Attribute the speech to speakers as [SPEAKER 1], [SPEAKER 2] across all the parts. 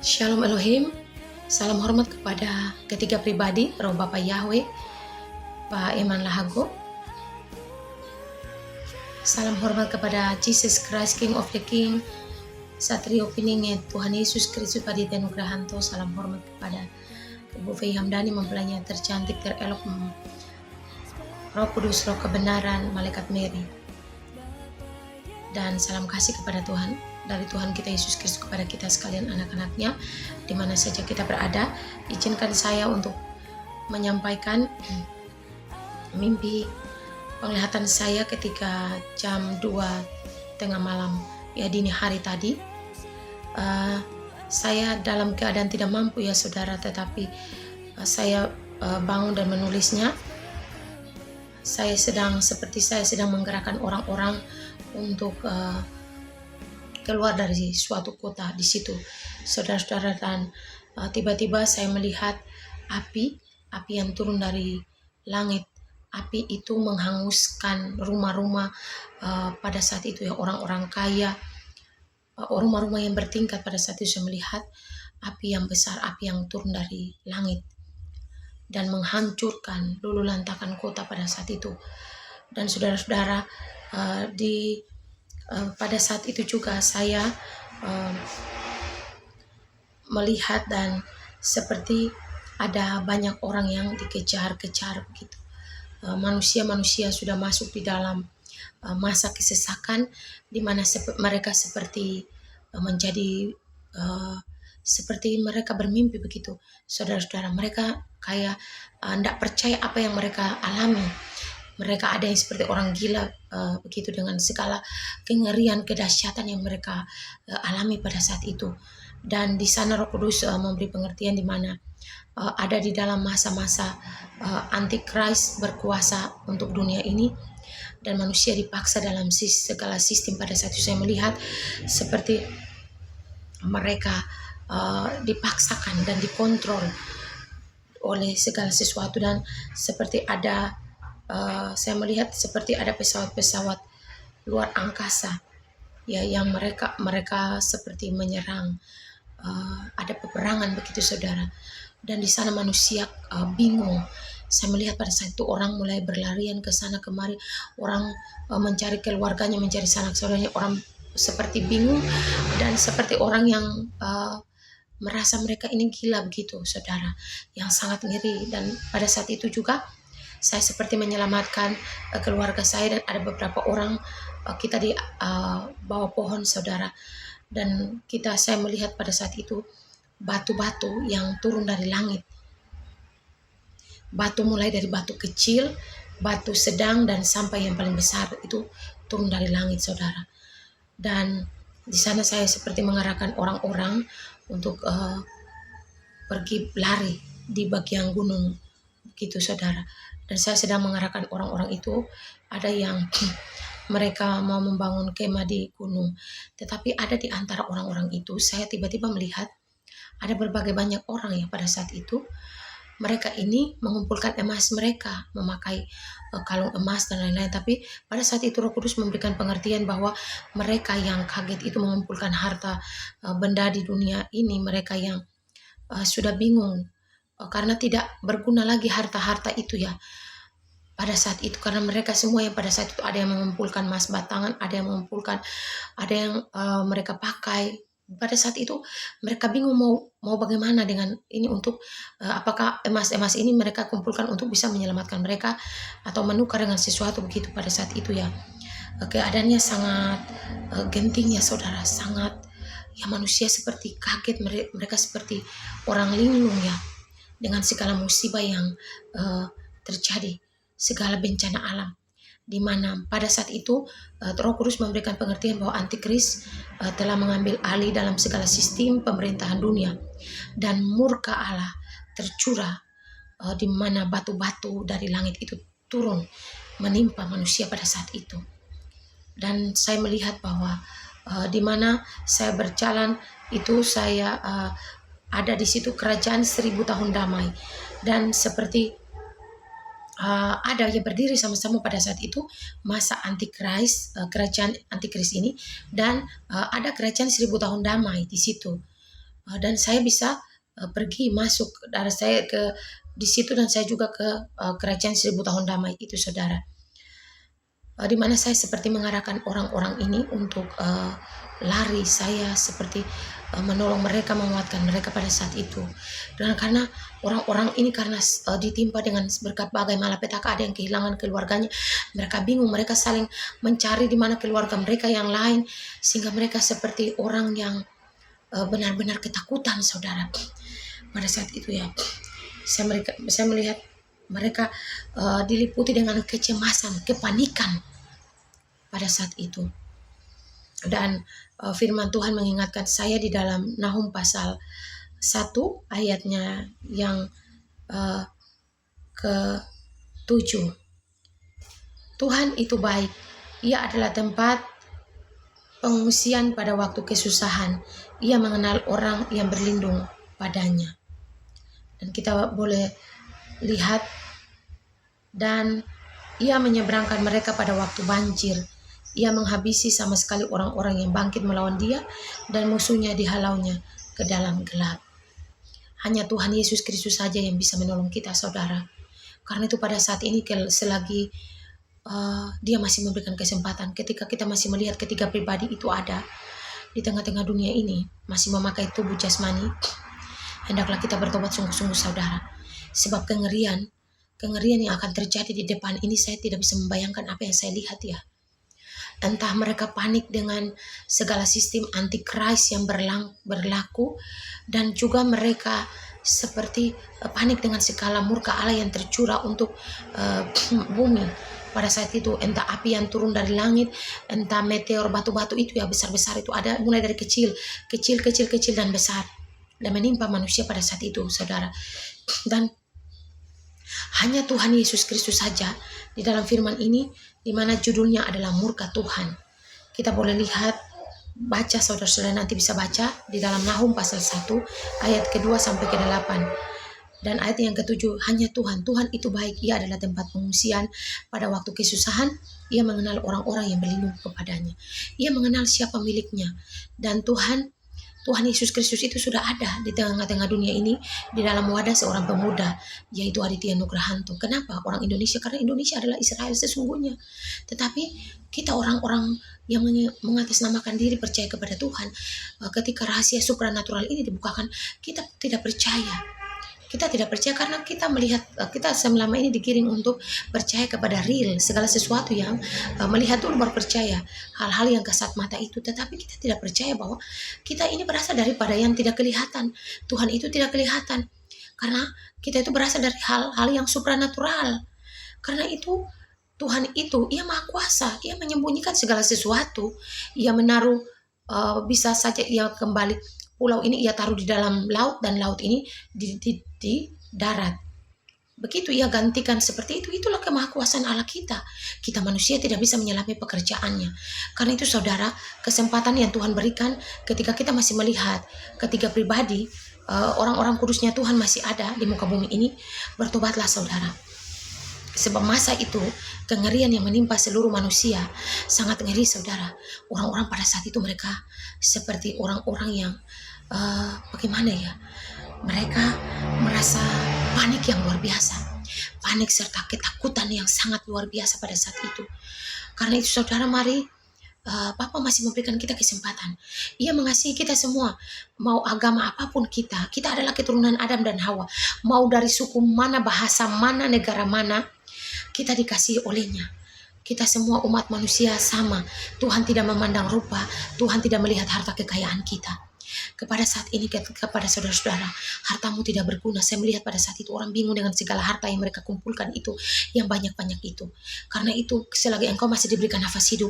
[SPEAKER 1] Shalom Elohim, salam hormat kepada ketiga pribadi, Roh Bapa Yahweh, Pak Eman Lahago. Salam hormat kepada Jesus Christ, King of the King, Satrio Pininge, Tuhan Yesus Kristus Padita Nugrahanto. Salam hormat kepada Ibu Fei Hamdani, mempelainya tercantik, terelok, Roh Kudus, Roh Kebenaran, Malaikat Mary. Dan salam kasih kepada Tuhan, dari Tuhan kita Yesus Kristus kepada kita sekalian anak-anaknya, di mana saja kita berada. Izinkan saya untuk menyampaikan mimpi penglihatan saya ketika jam 2 tengah malam, ya dini hari tadi. Saya dalam keadaan tidak mampu ya saudara, tetapi saya bangun dan menulisnya. Saya sedang menggerakkan orang-orang untuk keluar dari suatu kota di situ, saudara-saudara, dan tiba-tiba saya melihat api yang turun dari langit. Api itu menghanguskan rumah-rumah pada saat itu ya, orang-orang kaya, rumah-rumah yang bertingkat. Pada saat itu saya melihat api yang besar, api yang turun dari langit dan menghancurkan lulu lantakan kota pada saat itu. Dan saudara-saudara, pada saat itu juga saya melihat dan seperti ada banyak orang yang dikejar-kejar begitu. Manusia-manusia sudah masuk di dalam masa kesesakan, di mana mereka seperti menjadi seperti mereka bermimpi begitu, saudara-saudara. Mereka kayak tidak percaya apa yang mereka alami. Mereka ada yang seperti orang gila begitu, dengan segala kengerian, kedahsyatan yang mereka alami pada saat itu. Dan di sana Roh Kudus memberi pengertian di mana ada di dalam masa-masa Antikris berkuasa untuk dunia ini, dan manusia dipaksa dalam segala sistem. Pada saat itu saya melihat seperti mereka dipaksakan dan dikontrol oleh segala sesuatu, dan seperti ada saya melihat seperti ada pesawat-pesawat luar angkasa ya, yang mereka seperti menyerang. Ada peperangan begitu saudara, dan di sana manusia bingung. Saya melihat pada saat itu orang mulai berlarian ke sana kemari, orang mencari keluarganya, mencari sanak saudaranya, orang seperti bingung dan seperti orang yang merasa mereka ini gila begitu saudara, yang sangat ngeri. Dan pada saat itu juga saya seperti menyelamatkan keluarga saya, dan ada beberapa orang kita di bawah pohon saudara, dan saya melihat pada saat itu batu-batu yang turun dari langit. Batu mulai dari batu kecil, batu sedang, dan sampai yang paling besar itu turun dari langit saudara. Dan di sana saya seperti mengarahkan orang-orang untuk pergi lari di bagian gunung begitu saudara. Dan saya sedang mengarahkan orang-orang itu. Ada yang mereka mau membangun kemah di gunung, tetapi ada di antara orang-orang itu saya tiba-tiba melihat ada berbagai banyak orang yang pada saat itu mereka ini mengumpulkan emas, mereka memakai kalung emas dan lain-lain. Tapi pada saat itu Roh Kudus memberikan pengertian bahwa mereka yang kaget itu mengumpulkan harta benda di dunia ini, mereka yang sudah bingung karena tidak berguna lagi harta-harta itu ya pada saat itu, karena mereka semua yang pada saat itu ada yang mengumpulkan emas batangan, ada yang mengumpulkan, ada yang mereka pakai. Pada saat itu mereka bingung mau bagaimana dengan ini, untuk apakah emas-emas ini mereka kumpulkan untuk bisa menyelamatkan mereka atau menukar dengan sesuatu begitu. Pada saat itu ya keadaannya sangat genting ya saudara, sangat ya, manusia seperti kaget, mereka seperti orang linglung ya, dengan segala musibah yang terjadi, segala bencana alam, di mana pada saat itu Roh Kudus memberikan pengertian bahwa Antikris telah mengambil alih dalam segala sistem pemerintahan dunia, dan murka Allah tercurah di mana batu-batu dari langit itu turun menimpa manusia pada saat itu. Dan saya melihat bahwa di mana saya berjalan itu saya ada di situ kerajaan 1000 tahun damai, dan seperti ada yang berdiri sama-sama pada saat itu masa Antikris, kerajaan Antikris ini, dan ada kerajaan 1000 tahun damai di situ. dan saya bisa pergi masuk darah saya ke di situ, dan saya juga ke kerajaan 1000 tahun damai itu saudara. Di mana saya seperti mengarahkan orang-orang ini untuk lari, saya seperti menolong mereka, menguatkan mereka pada saat itu. Dan karena orang-orang ini karena ditimpa dengan berbagai malapetaka, ada yang kehilangan keluarganya, mereka bingung, mereka saling mencari di mana keluarga mereka yang lain, sehingga mereka seperti orang yang benar-benar ketakutan saudara. Pada saat itu ya, saya melihat mereka diliputi dengan kecemasan, kepanikan pada saat itu. Dan firman Tuhan mengingatkan saya di dalam Nahum pasal 1 ayatnya yang ke-7. Tuhan itu baik, Ia adalah tempat pengungsian pada waktu kesusahan. Ia mengenal orang yang berlindung padanya. Dan kita boleh lihat, dan Ia menyeberangkan mereka pada waktu banjir. Ia menghabisi sama sekali orang-orang yang bangkit melawan Dia, dan musuhnya dihalaunya ke dalam gelap. Hanya Tuhan Yesus Kristus saja yang bisa menolong kita saudara. Karena itu pada saat ini selagi Dia masih memberikan kesempatan, ketika kita masih melihat ketiga pribadi itu ada di tengah-tengah dunia ini, masih memakai tubuh jasmani, hendaklah kita bertobat sungguh-sungguh saudara. Sebab kengerian yang akan terjadi di depan ini, saya tidak bisa membayangkan apa yang saya lihat ya. Entah mereka panik dengan segala sistem antikris yang berlaku, dan juga mereka seperti panik dengan segala murka Allah yang tercurah untuk bumi pada saat itu. Entah api yang turun dari langit, entah meteor, batu-batu itu ya besar-besar itu, ada mulai dari kecil dan besar, dan menimpa manusia pada saat itu saudara. Dan hanya Tuhan Yesus Kristus saja di dalam firman ini, di mana judulnya adalah murka Tuhan. Kita boleh lihat, baca saudara-saudara, nanti bisa baca di dalam Nahum pasal 1 ayat ke-2 sampai ke-8. Dan ayat yang ke-7, hanya Tuhan itu baik, Ia adalah tempat pengungsian pada waktu kesusahan. Ia mengenal orang-orang yang berlindung kepadanya. Ia mengenal siapa miliknya. Dan Tuhan Yesus Kristus itu sudah ada di tengah-tengah dunia ini di dalam wadah seorang pemuda, yaitu Aditya Nugrahanto. Kenapa? Orang Indonesia, karena Indonesia adalah Israel sesungguhnya. Tetapi kita orang-orang yang mengatasnamakan diri percaya kepada Tuhan, ketika rahasia supranatural ini dibukakan, kita tidak percaya. Kita tidak percaya karena kita melihat, kita selama ini digiring untuk percaya kepada real, segala sesuatu yang melihat dulu baru percaya, hal-hal yang kasat mata itu. Tetapi kita tidak percaya bahwa kita ini berasal daripada yang tidak kelihatan. Tuhan itu tidak kelihatan, karena kita itu berasal dari hal-hal yang supranatural. Karena itu Tuhan itu, Ia Maha Kuasa, Ia menyembunyikan segala sesuatu. Ia menaruh, bisa saja Ia kembali, pulau ini Ia taruh di dalam laut, dan laut ini di darat. Begitu Ia gantikan seperti itu. Itulah kemahakuasaan Allah kita. Kita manusia tidak bisa menyelami pekerjaannya. Karena itu saudara, kesempatan yang Tuhan berikan ketika kita masih melihat ketiga pribadi, orang-orang kudusnya Tuhan masih ada di muka bumi ini, bertobatlah saudara. Sebab masa itu kengerian yang menimpa seluruh manusia sangat ngeri saudara. Orang-orang pada saat itu mereka seperti orang-orang yang bagaimana ya, mereka merasa panik yang luar biasa, panik serta ketakutan yang sangat luar biasa pada saat itu. Karena itu saudara, mari, Bapa masih memberikan kita kesempatan. Ia mengasihi kita semua, mau agama apapun kita adalah keturunan Adam dan Hawa, mau dari suku mana, bahasa mana, negara mana, kita dikasihi olehnya. Kita semua umat manusia sama. Tuhan tidak memandang rupa, Tuhan tidak melihat harta kekayaan kita. Kepada saat ini, kepada saudara-saudara, hartamu tidak berguna. Saya melihat pada saat itu orang bingung dengan segala harta yang mereka kumpulkan itu, yang banyak-banyak itu. Karena itu, selagi engkau masih diberikan nafas hidup,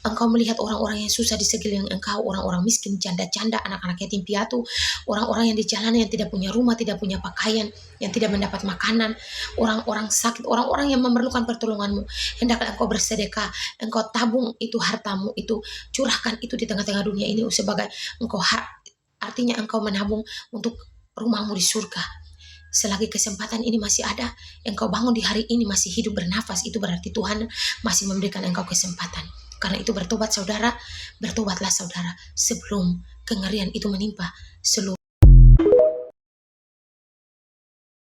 [SPEAKER 1] engkau melihat orang-orang yang susah di sekeliling engkau, orang-orang miskin, janda-janda, anak-anak yatim piatu, orang-orang yang di jalanan yang tidak punya rumah, tidak punya pakaian, yang tidak mendapat makanan, orang-orang sakit, orang-orang yang memerlukan pertolonganmu. Hendaklah engkau bersedekah, engkau tabung itu hartamu itu, curahkan itu di tengah-tengah dunia ini sebagai engkau artinya engkau menabung untuk rumahmu di surga. Selagi kesempatan ini masih ada, engkau bangun di hari ini masih hidup bernafas, itu berarti Tuhan masih memberikan engkau kesempatan. Karena itu bertobat saudara, bertobatlah saudara sebelum kengerian itu menimpa seluruh